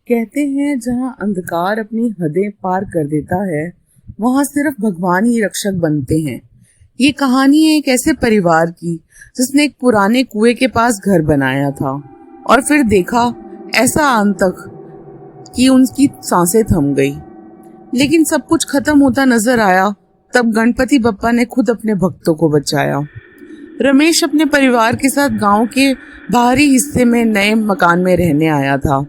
कहते हैं जहाँ अंधकार अपनी हदें पार कर देता है वहाँ सिर्फ भगवान ही रक्षक बनते हैं। ये कहानी है एक ऐसे परिवार की जिसने एक पुराने कुएं के पास घर बनाया था और फिर देखा ऐसा आतंक कि उनकी सांसें थम गई। लेकिन सब कुछ खत्म होता नजर आया तब गणपति बप्पा ने खुद अपने भक्तों को बचाया। रमेश अपने परिवार के साथ गांव के बाहरी हिस्से में नए मकान में रहने आया था।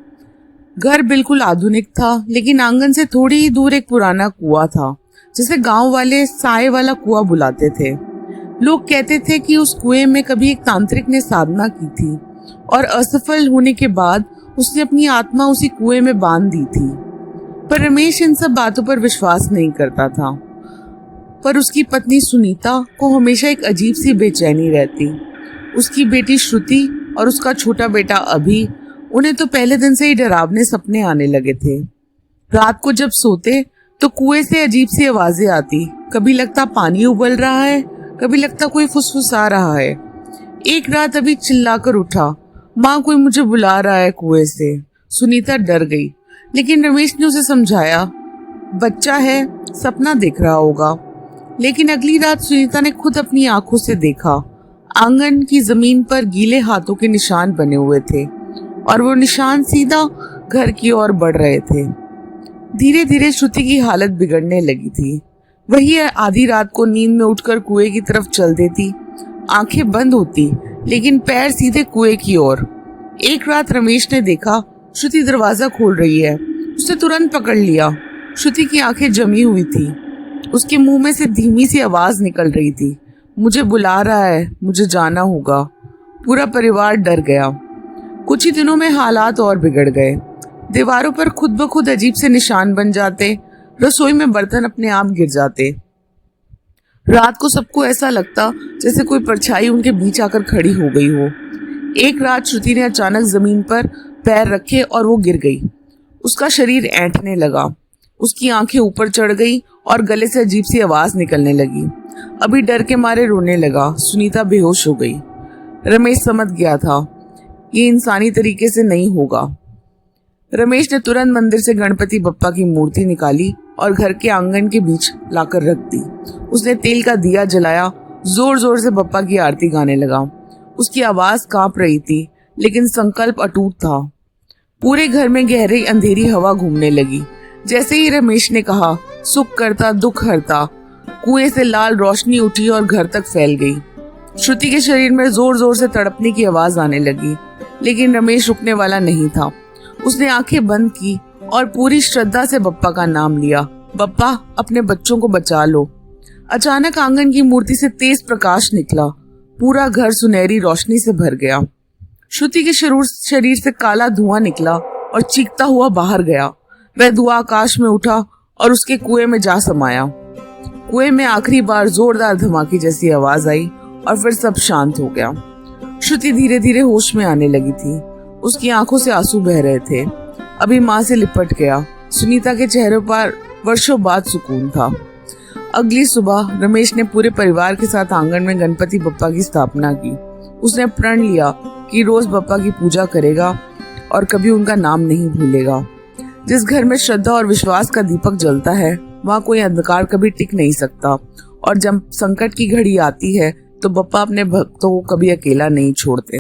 घर बिल्कुल आधुनिक था, लेकिन आंगन से थोड़ी ही दूर एक पुराना कुआं था जिसे गांव वाले साए वाला कुआं बुलाते थे। लोग कहते थे कि उस कुएं में कभी एक तांत्रिक ने साधना की थी और असफल होने के बाद उसने अपनी आत्मा उसी कुएं में बांध दी थी। पर रमेश इन सब बातों पर विश्वास नहीं करता था। पर उसकी पत्नी सुनीता को हमेशा एक अजीब सी बेचैनी रहती। उसकी बेटी श्रुति और उसका छोटा बेटा अभी, उन्हें तो पहले दिन से ही डरावने सपने आने लगे थे। रात को जब सोते तो कुएं से अजीब सी आवाजें आती। कभी लगता पानी उबल रहा है, कभी लगता कोई फुसफुसा रहा है। एक रात अभी चिल्लाकर उठा, माँ कोई मुझे बुला रहा है कुएं से। सुनीता डर गई, लेकिन रमेश ने उसे समझाया बच्चा है, सपना देख रहा होगा। लेकिन अगली रात सुनीता ने खुद अपनी आंखों से देखा, आंगन की जमीन पर गीले हाथों के निशान बने हुए थे और वो निशान सीधा घर की ओर बढ़ रहे थे। धीरे धीरे श्रुति की हालत बिगड़ने लगी थी। वही आधी रात को नींद में उठकर कुएं की तरफ चल देती। आंखें बंद होती लेकिन पैर सीधे कुएं की ओर। एक रात रमेश ने देखा श्रुति दरवाजा खोल रही है। उसने तुरंत पकड़ लिया। श्रुति की आंखें जमी हुई थी। उसके मुंह में से धीमी सी आवाज निकल रही थी, मुझे बुला रहा है, मुझे जाना होगा। पूरा परिवार डर गया। कुछ ही दिनों में हालात और बिगड़ गए। दीवारों पर खुद ब खुद अजीब से निशान बन जाते। रसोई में बर्तन अपने आप गिर जाते। रात को सबको ऐसा लगता जैसे कोई परछाई उनके बीच आकर खड़ी हो गई हो। एक रात श्रुति ने अचानक जमीन पर पैर रखे और वो गिर गई। उसका शरीर ऐंठने लगा। उसकी आंखें ऊपर चढ़ गई और गले से अजीब सी आवाज निकलने लगी। अभी डर के मारे रोने लगा। सुनीता बेहोश हो गई। रमेश समझ गया था ये इंसानी तरीके से नहीं होगा। रमेश ने तुरंत मंदिर से गणपति बप्पा की मूर्ति निकाली और घर के आंगन के बीच लाकर रख दी। उसने तेल का दिया जलाया, जोर जोर से बप्पा की आरती गाने लगा। उसकी आवाज कांप रही थी, लेकिन संकल्प अटूट था। पूरे घर में गहरी अंधेरी हवा घूमने लगी। जैसे ही रमेश ने कहा, सुख करता दुख हरता, कुएं से लाल रोशनी उठी और घर तक फैल गई। श्रुति के शरीर में जोर जोर से तड़पने की आवाज आने लगी, लेकिन रमेश रुकने वाला नहीं था। उसने आंखें बंद की और पूरी श्रद्धा से बप्पा का नाम लिया, बप्पा अपने बच्चों को बचा लो। अचानक आंगन की मूर्ति से तेज प्रकाश निकला। पूरा घर सुनहरी रोशनी से भर गया। श्रुति के शरीर से काला धुआं निकला और चीखता हुआ बाहर गया। वह धुआं आकाश में उठा और उसके कुएं में जा समाया। कुएं में आखिरी बार जोरदार धमाके जैसी आवाज आई और फिर सब शांत हो गया। श्रुति धीरे धीरे होश में आने लगी थी। उसकी आंखों से आंसू बह रहे थे। अभी माँ से लिपट गया। सुनीता के चेहरे पर वर्षों बाद सुकून था। अगली सुबह रमेश ने पूरे परिवार के साथ आंगन में गणपति बप्पा की स्थापना की। उसने प्रण लिया कि रोज बप्पा की पूजा करेगा और कभी उनका नाम नहीं भूलेगा। जिस घर में श्रद्धा और विश्वास का दीपक जलता है वहाँ कोई अंधकार कभी टिक नहीं सकता। और जब संकट की घड़ी आती है तो बप्पा अपने भक्तों को कभी अकेला नहीं छोड़ते।